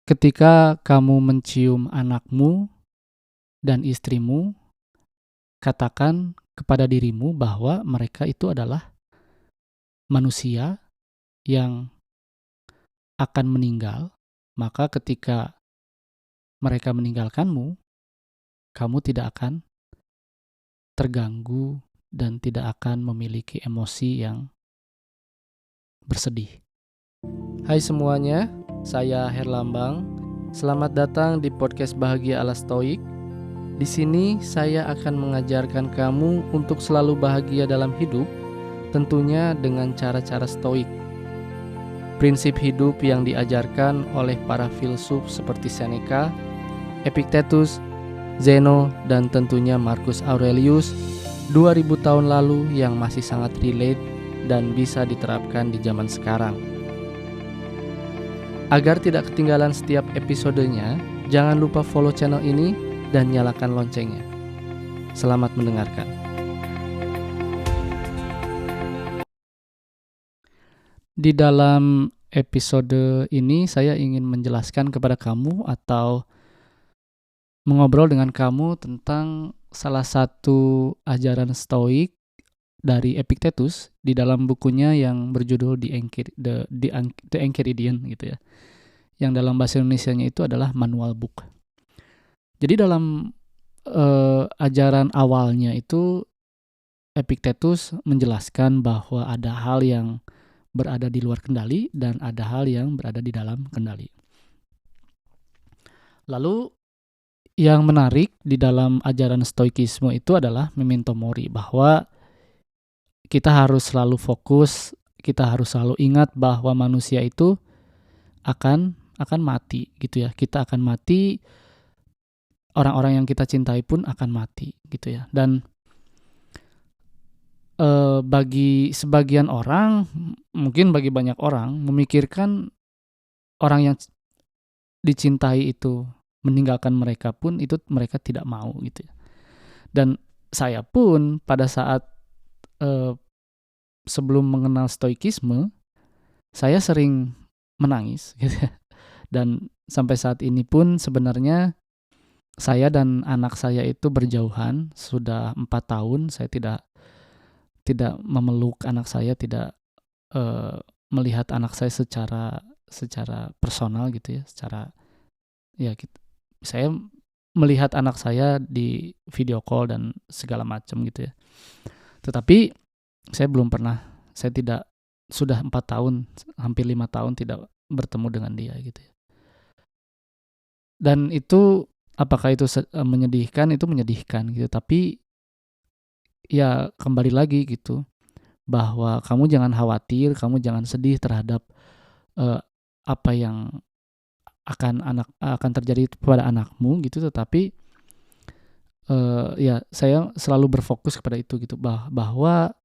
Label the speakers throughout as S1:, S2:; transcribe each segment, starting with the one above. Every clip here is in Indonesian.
S1: Ketika kamu mencium anakmu dan istrimu, katakan kepada dirimu bahwa mereka itu adalah manusia yang akan meninggal. Maka ketika mereka meninggalkanmu, kamu tidak akan terganggu dan tidak akan memiliki emosi yang bersedih. Hai semuanya, saya Herlambang. Selamat datang di podcast Bahagia ala Stoik. Di sini saya akan mengajarkan kamu untuk selalu bahagia dalam hidup, tentunya dengan cara-cara stoik. Prinsip hidup yang diajarkan oleh para filsuf seperti Seneca, Epictetus, Zeno, dan tentunya Marcus Aurelius 2000 tahun lalu yang masih sangat relate dan bisa diterapkan di zaman sekarang. Agar tidak ketinggalan setiap episodenya, jangan lupa follow channel ini dan nyalakan loncengnya. Selamat mendengarkan. Di dalam episode ini saya ingin menjelaskan kepada kamu atau mengobrol dengan kamu tentang salah satu ajaran stoik dari Epictetus di dalam bukunya yang berjudul The Enchiridion gitu ya. Yang dalam bahasa Indonesianya itu adalah manual book. Jadi dalam ajaran awalnya itu Epictetus menjelaskan bahwa ada hal yang berada di luar kendali dan ada hal yang berada di dalam kendali. Lalu yang menarik di dalam ajaran stoikisme itu adalah memento mori, bahwa kita harus selalu fokus, kita harus selalu ingat bahwa manusia itu akan mati gitu ya. Kita akan mati, orang-orang yang kita cintai pun akan mati gitu ya. Dan bagi sebagian orang, mungkin bagi banyak orang, memikirkan orang yang dicintai itu meninggalkan mereka pun itu mereka tidak mau gitu ya. Dan saya pun pada saat sebelum mengenal stoikisme, saya sering menangis gitu ya. Dan sampai saat ini pun sebenarnya saya dan anak saya itu berjauhan sudah 4 tahun. Saya tidak memeluk anak saya, tidak melihat anak saya secara personal gitu ya, saya melihat anak saya di video call dan segala macam gitu ya. Tetapi saya belum pernah, sudah 4 tahun, hampir 5 tahun tidak bertemu dengan dia gitu ya. Dan itu, apakah itu menyedihkan? Itu menyedihkan gitu. Tapi ya kembali lagi gitu, bahwa kamu jangan khawatir, kamu jangan sedih terhadap apa yang akan terjadi pada anakmu gitu. Tetapi ya saya selalu berfokus kepada itu gitu, bahwa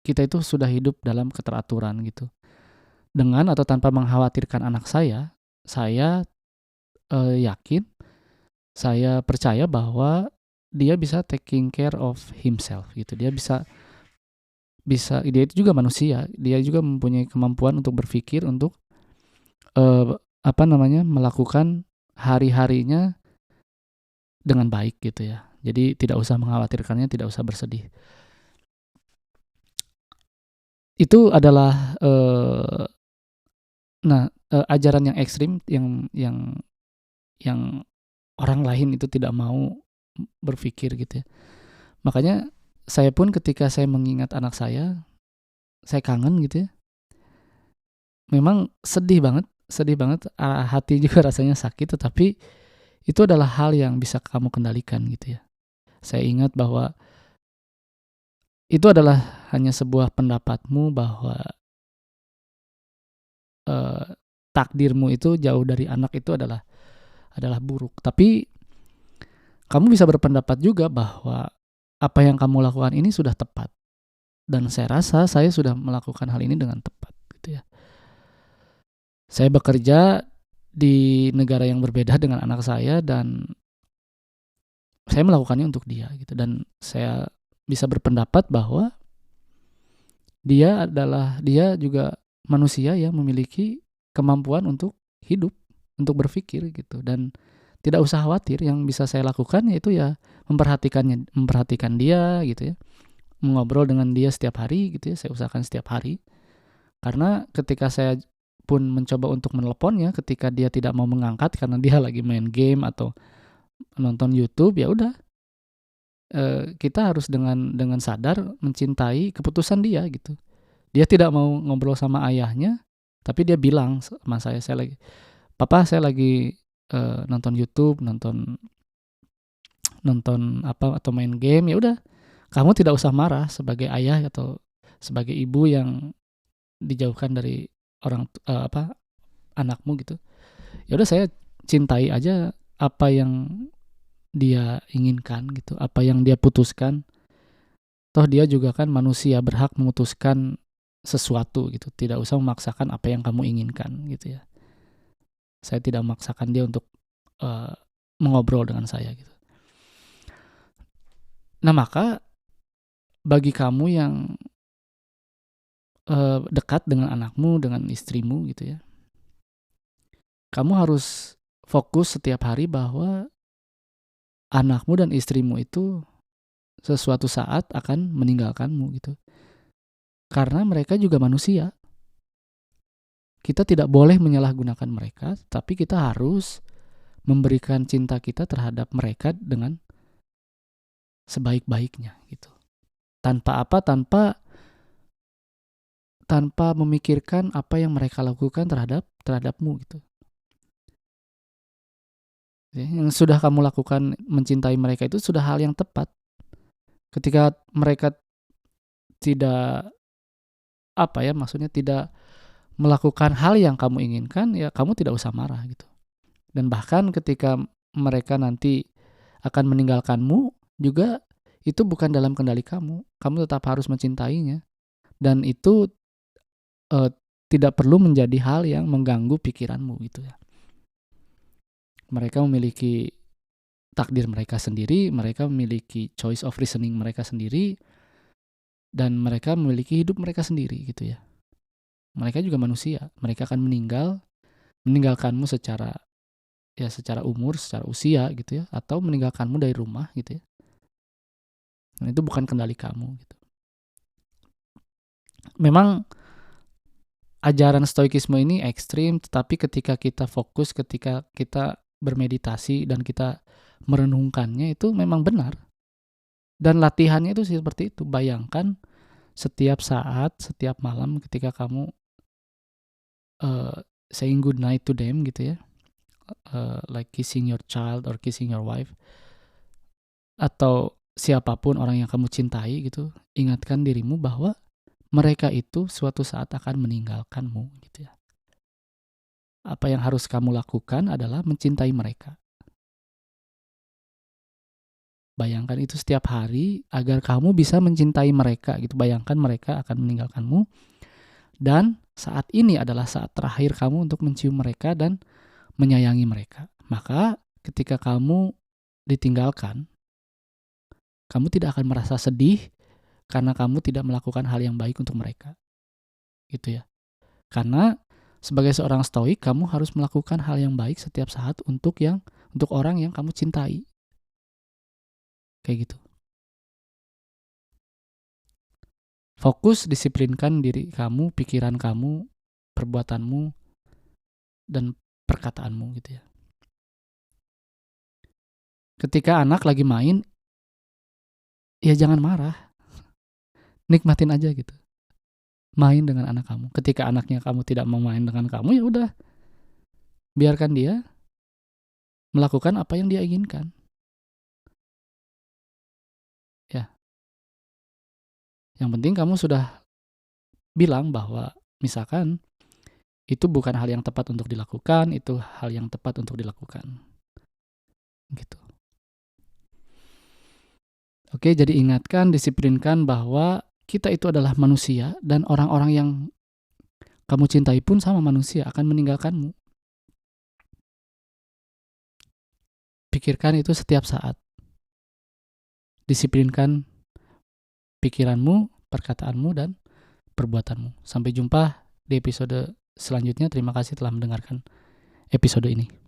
S1: kita itu sudah hidup dalam keteraturan gitu. Dengan atau tanpa mengkhawatirkan anak saya yakin, saya percaya bahwa dia bisa taking care of himself gitu. Dia itu juga manusia, dia juga mempunyai kemampuan untuk berpikir, untuk melakukan hari-harinya dengan baik gitu ya. Jadi tidak usah mengkhawatirkannya, tidak usah bersedih. Itu adalah ajaran yang ekstrim yang orang lain itu tidak mau berpikir gitu ya. Makanya saya pun ketika saya mengingat anak saya kangen gitu ya. Memang sedih banget, hati juga rasanya sakit, tetapi itu adalah hal yang bisa kamu kendalikan gitu ya. Saya ingat bahwa itu adalah hanya sebuah pendapatmu, bahwa takdirmu itu jauh dari anak itu adalah buruk. Tapi kamu bisa berpendapat juga bahwa apa yang kamu lakukan ini sudah tepat. Dan saya rasa saya sudah melakukan hal ini dengan tepat gitu ya. Saya bekerja di negara yang berbeda dengan anak saya dan saya melakukannya untuk dia gitu. Dan saya bisa berpendapat bahwa dia juga manusia yang memiliki kemampuan untuk hidup untuk berpikir gitu. Dan tidak usah khawatir, yang bisa saya lakukan yaitu ya memperhatikan dia gitu ya, mengobrol dengan dia setiap hari gitu ya, saya usahakan setiap hari. Karena ketika saya pun mencoba untuk menelponnya, ketika dia tidak mau mengangkat karena dia lagi main game atau nonton YouTube, ya udah, kita harus dengan sadar mencintai keputusan dia gitu. Dia tidak mau ngobrol sama ayahnya, tapi dia bilang sama saya lagi, "Papa, saya lagi nonton YouTube, nonton apa atau main game." Ya udah, kamu tidak usah marah sebagai ayah atau sebagai ibu yang dijauhkan dari anakmu gitu. Ya udah, saya cintai aja apa yang dia inginkan gitu, apa yang dia putuskan. Toh dia juga kan manusia, berhak memutuskan sesuatu gitu. Tidak usah memaksakan apa yang kamu inginkan gitu ya. Saya tidak memaksakan dia untuk mengobrol dengan saya gitu. Nah, maka bagi kamu yang dekat dengan anakmu, dengan istrimu gitu ya, kamu harus fokus setiap hari bahwa anakmu dan istrimu itu sesuatu saat akan meninggalkanmu gitu. Karena mereka juga manusia. Kita tidak boleh menyalahgunakan mereka, tapi kita harus memberikan cinta kita terhadap mereka dengan sebaik-baiknya gitu. Tanpa memikirkan apa yang mereka lakukan terhadapmu gitu. Yang sudah kamu lakukan mencintai mereka itu sudah hal yang tepat. Ketika mereka tidak tidak melakukan hal yang kamu inginkan, ya kamu tidak usah marah gitu. Dan bahkan ketika mereka nanti akan meninggalkanmu juga, itu bukan dalam kendali kamu. Kamu tetap harus mencintainya. Dan itu tidak perlu menjadi hal yang mengganggu pikiranmu gitu ya. Mereka memiliki takdir mereka sendiri, mereka memiliki choice of reasoning mereka sendiri, dan mereka memiliki hidup mereka sendiri gitu ya. Mereka juga manusia, mereka akan meninggalkanmu secara umur, secara usia gitu ya, atau meninggalkanmu dari rumah gitu ya. Dan itu bukan kendali kamu gitu. Memang ajaran stoikisme ini ekstrim, tetapi ketika kita fokus, ketika kita bermeditasi dan kita merenungkannya, itu memang benar. Dan latihannya itu seperti itu. Bayangkan setiap saat, setiap malam ketika kamu saying good night to them gitu ya, like kissing your child or kissing your wife, atau siapapun orang yang kamu cintai gitu, ingatkan dirimu bahwa mereka itu suatu saat akan meninggalkanmu gitu ya. Apa yang harus kamu lakukan adalah mencintai mereka. Bayangkan itu setiap hari agar kamu bisa mencintai mereka gitu. Bayangkan mereka akan meninggalkanmu, dan saat ini adalah saat terakhir kamu untuk mencium mereka dan menyayangi mereka. Maka ketika kamu ditinggalkan, kamu tidak akan merasa sedih karena kamu tidak melakukan hal yang baik untuk mereka. Gitu ya. Karena sebagai seorang stoik, kamu harus melakukan hal yang baik setiap saat untuk orang yang kamu cintai. Kayak gitu. Fokus, disiplinkan diri kamu, pikiran kamu, perbuatanmu, dan perkataanmu gitu ya. Ketika anak lagi main, ya jangan marah. Nikmatin aja gitu. Main dengan anak kamu. Ketika anaknya kamu tidak mau main dengan kamu, ya udah. Biarkan dia melakukan apa yang dia inginkan. Ya. Yang penting kamu sudah bilang bahwa misalkan itu bukan hal yang tepat untuk dilakukan, itu hal yang tepat untuk dilakukan. Gitu. Oke, jadi ingatkan, disiplinkan bahwa kita itu adalah manusia, dan orang-orang yang kamu cintai pun sama manusia, akan meninggalkanmu. Pikirkan itu setiap saat. Disiplinkan pikiranmu, perkataanmu, dan perbuatanmu. Sampai jumpa di episode selanjutnya. Terima kasih telah mendengarkan episode ini.